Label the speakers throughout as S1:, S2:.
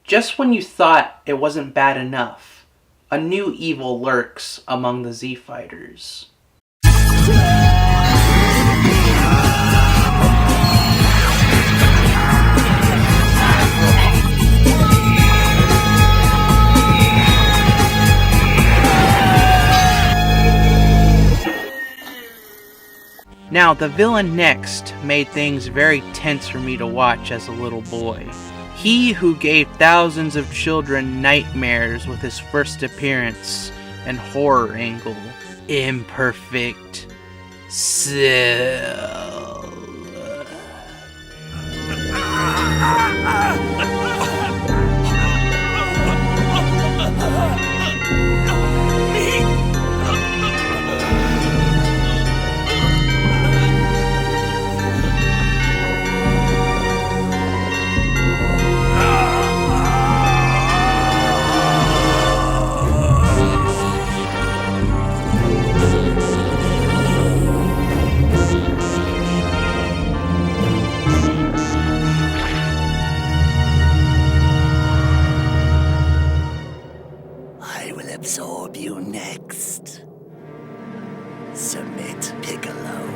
S1: Just when you thought it wasn't bad enough, a new evil lurks among the Z Fighters. Now, the villain next made things very tense for me to watch as a little boy. He who gave thousands of children nightmares with his first appearance and horror angle, Imperfect Cell.
S2: Absorb you next. Submit, Piccolo.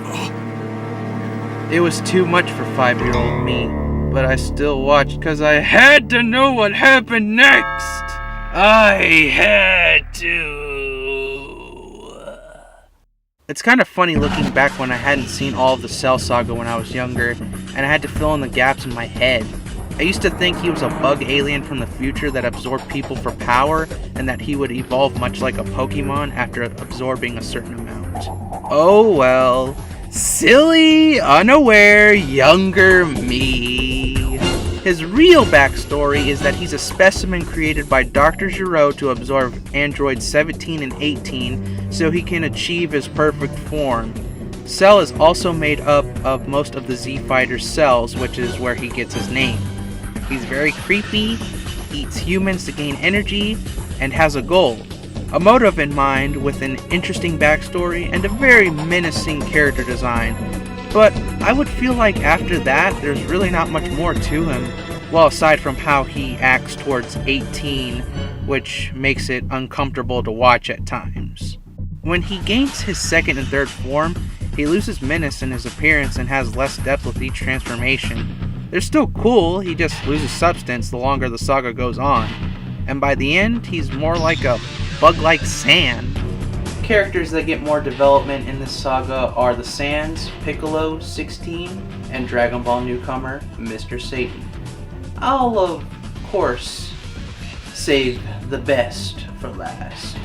S1: It was too much for 5-year-old me, but I still watched because I had to know what happened next. I had to. It's kind of funny looking back when I hadn't seen all of the Cell Saga when I was younger, and I had to fill in the gaps in my head. I used to think he was a bug alien from the future that absorbed people for power, and that he would evolve much like a Pokemon after absorbing a certain amount. Oh well, silly, unaware, younger me. His real backstory is that he's a specimen created by Dr. Giro to absorb androids 17 and 18 so he can achieve his perfect form. Cell is also made up of most of the Z Fighter's cells, which is where he gets his name. He's very creepy, eats humans to gain energy, and has a goal, a motive in mind with an interesting backstory and a very menacing character design. But I would feel like after that, there's really not much more to him. Well, aside from how he acts towards 18, which makes it uncomfortable to watch at times. When he gains his second and third form, he loses menace in his appearance and has less depth with each transformation. They're still cool, he just loses substance the longer the saga goes on. And by the end, he's more like a bug-like sand. Characters that get more development in this saga are the Sans, Piccolo, 16, and Dragon Ball newcomer, Mr. Satan. I'll, of course, save the best for last.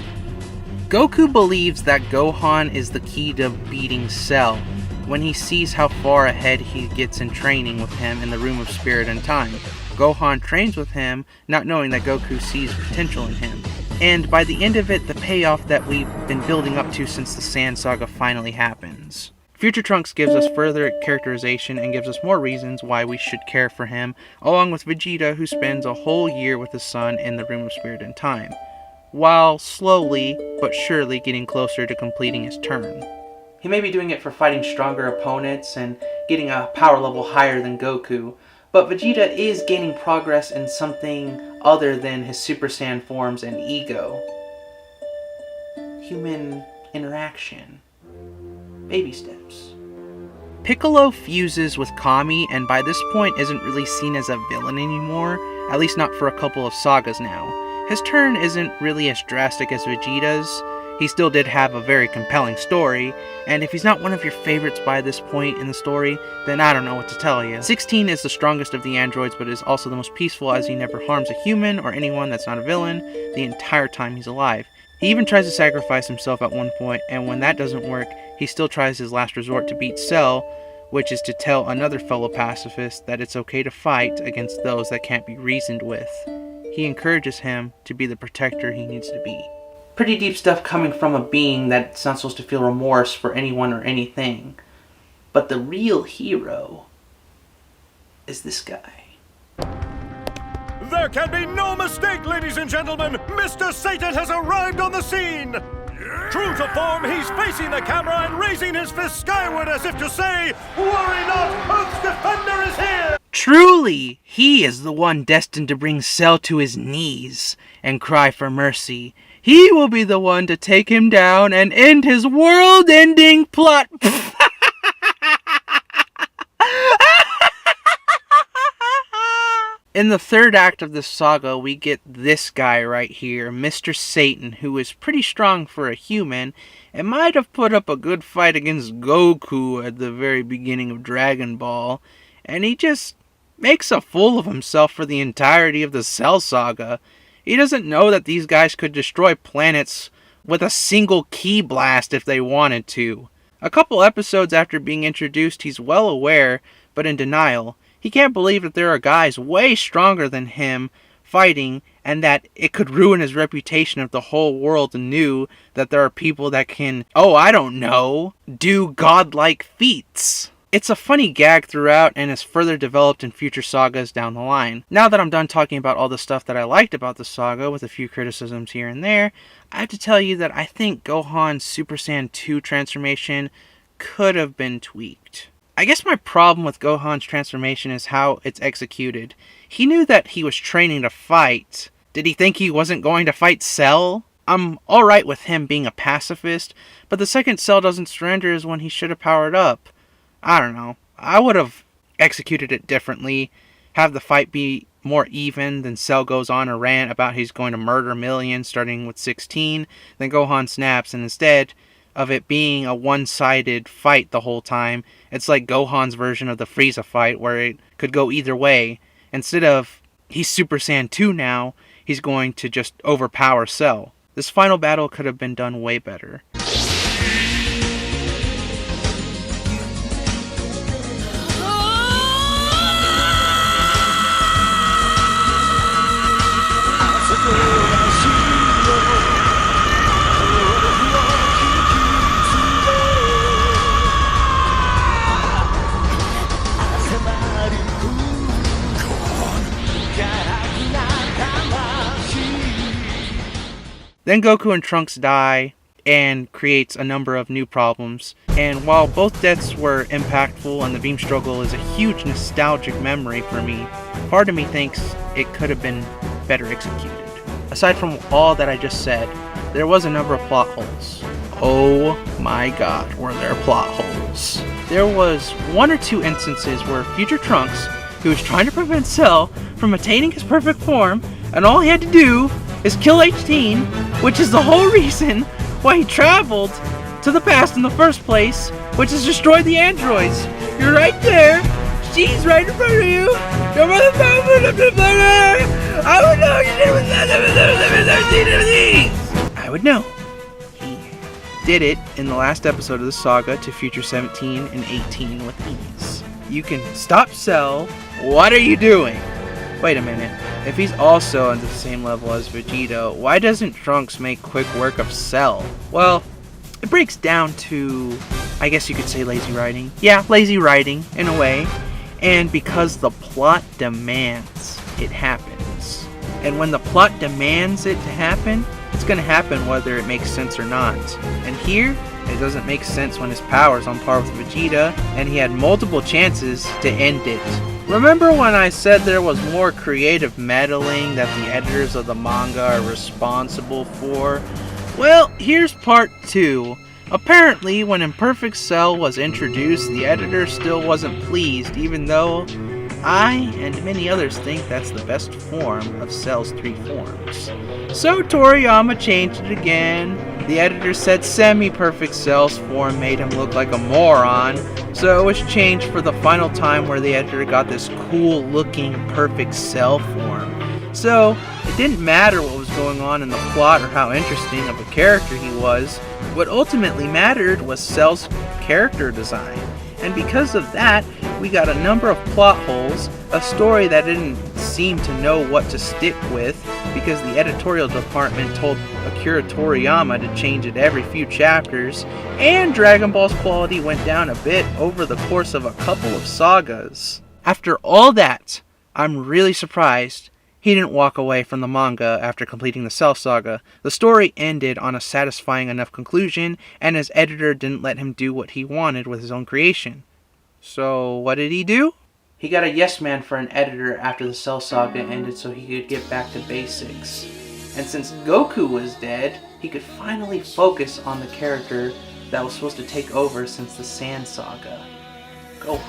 S1: Goku believes that Gohan is the key to beating Cell, when he sees how far ahead he gets in training with him in the Room of Spirit and Time. Gohan trains with him, not knowing that Goku sees potential in him. And by the end of it, the payoff that we've been building up to since the Sand Saga finally happens. Future Trunks gives us further characterization and gives us more reasons why we should care for him, along with Vegeta, who spends a whole year with his son in the Room of Spirit and Time, while slowly but surely getting closer to completing his turn. He may be doing it for fighting stronger opponents and getting a power level higher than Goku, but Vegeta is gaining progress in something other than his Super Saiyan forms and ego. Human interaction. Baby steps. Piccolo fuses with Kami and by this point isn't really seen as a villain anymore, at least not for a couple of sagas now. His turn isn't really as drastic as Vegeta's. He still did have a very compelling story, and if he's not one of your favorites by this point in the story, then I don't know what to tell you. 16 is the strongest of the androids, but is also the most peaceful as he never harms a human or anyone that's not a villain the entire time he's alive. He even tries to sacrifice himself at one point, and when that doesn't work, he still tries his last resort to beat Cell, which is to tell another fellow pacifist that it's okay to fight against those that can't be reasoned with. He encourages him to be the protector he needs to be. Pretty deep stuff coming from a being that's not supposed to feel remorse for anyone or anything. But the real hero is this guy.
S3: There can be no mistake, ladies and gentlemen! Mr. Satan has arrived on the scene! True to form, he's facing the camera and raising his fist skyward as if to say, "Worry not, Earth's defender is here!"
S1: Truly, he is the one destined to bring Cell to his knees and cry for mercy. He will be the one to take him down and end his world-ending plot. In the third act of this saga, we get this guy right here, Mr. Satan, who is pretty strong for a human and might have put up a good fight against Goku at the very beginning of Dragon Ball, and he just makes a fool of himself for the entirety of the Cell saga. He doesn't know that these guys could destroy planets with a single ki blast if they wanted to. A couple episodes after being introduced, he's well aware, but in denial. He can't believe that there are guys way stronger than him fighting, and that it could ruin his reputation if the whole world knew that there are people that can, do godlike feats. It's a funny gag throughout and is further developed in future sagas down the line. Now that I'm done talking about all the stuff that I liked about the saga, with a few criticisms here and there, I have to tell you that I think Gohan's Super Saiyan 2 transformation could have been tweaked. I guess my problem with Gohan's transformation is how it's executed. He knew that he was training to fight. Did he think he wasn't going to fight Cell? I'm alright with him being a pacifist, but the second Cell doesn't surrender is when he should have powered up. I don't know. I would have executed it differently. Have the fight be more even, then Cell goes on a rant about he's going to murder millions starting with 16. Then Gohan snaps, and instead of it being a one-sided fight the whole time, it's like Gohan's version of the Frieza fight where it could go either way. Instead of he's Super Saiyan 2 now, he's going to just overpower Cell. This final battle could have been done way better. Then Goku and Trunks die and creates a number of new problems. And while both deaths were impactful and the beam struggle is a huge nostalgic memory for me, part of me thinks it could have been better executed. Aside from all that I just said, there was a number of plot holes. Oh my god, were there plot holes. There was one or two instances where future Trunks, who was trying to prevent Cell from attaining his perfect form, and all he had to do is kill 18, which is the whole reason why he traveled to the past in the first place, which is destroy the androids. You're right there. She's right in front of you. Your mother I would know you did it with I would know. He did it in the last episode of the saga to Future 17 and 18 with ease. You can stop Cell. What are you doing? Wait a minute. If he's also on the same level as Vegeta, why doesn't Trunks make quick work of Cell? Well, it breaks down to, I guess you could say, lazy writing. Yeah, lazy writing, in a way. And because the plot demands it happens. And when the plot demands it to happen, it's going to happen whether it makes sense or not. And here, it doesn't make sense when his power's on par with Vegeta, and he had multiple chances to end it. Remember when I said there was more creative meddling that the editors of the manga are responsible for? Well, here's part 2. Apparently, when Imperfect Cell was introduced, the editor still wasn't pleased, even though I and many others think that's the best form of Cell's 3 forms. So Toriyama changed it again. The editor said semi-perfect Cell's form made him look like a moron, so it was changed for the final time where the editor got this cool looking perfect Cell form. So it didn't matter what was going on in the plot or how interesting of a character he was. What ultimately mattered was Cell's character design. And because of that, we got a number of plot holes, a story that didn't seem to know what to stick with because the editorial department told Akira Toriyama to change it every few chapters, and Dragon Ball's quality went down a bit over the course of a couple of sagas. After all that, I'm really surprised he didn't walk away from the manga after completing the Cell saga. The story ended on a satisfying enough conclusion, and his editor didn't let him do what he wanted with his own creation. So what did he do? He got a yes man for an editor after the Cell Saga ended so he could get back to basics. And since Goku was dead, he could finally focus on the character that was supposed to take over since the Sand Saga. Gohan.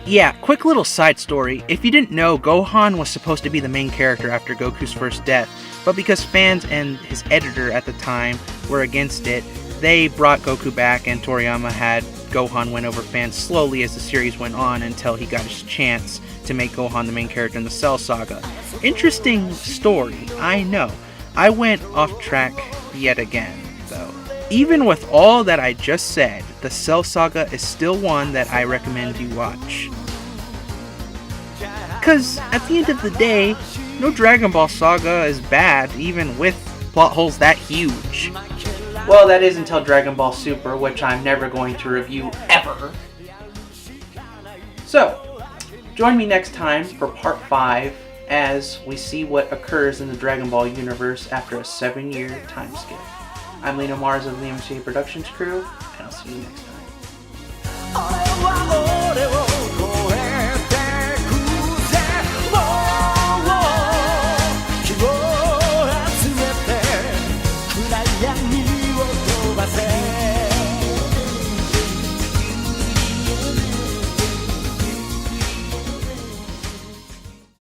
S1: Yeah, quick little side story. If you didn't know, Gohan was supposed to be the main character after Goku's first death, but because fans and his editor at the time were against it, they brought Goku back and Toriyama had Gohan win over fans slowly as the series went on until he got his chance to make Gohan the main character in the Cell Saga. Interesting story, I know. I went off track yet again, though. Even with all that I just said, the Cell Saga is still one that I recommend you watch. Cause at the end of the day, no Dragon Ball Saga is bad, even with plot holes that huge. Well, that is until Dragon Ball Super, which I'm never going to review ever. So, join me next time for part 5 as we see what occurs in the Dragon Ball universe after a 7-year time skip. I'm Lino Mars of the MCA Productions crew, and I'll see you next time.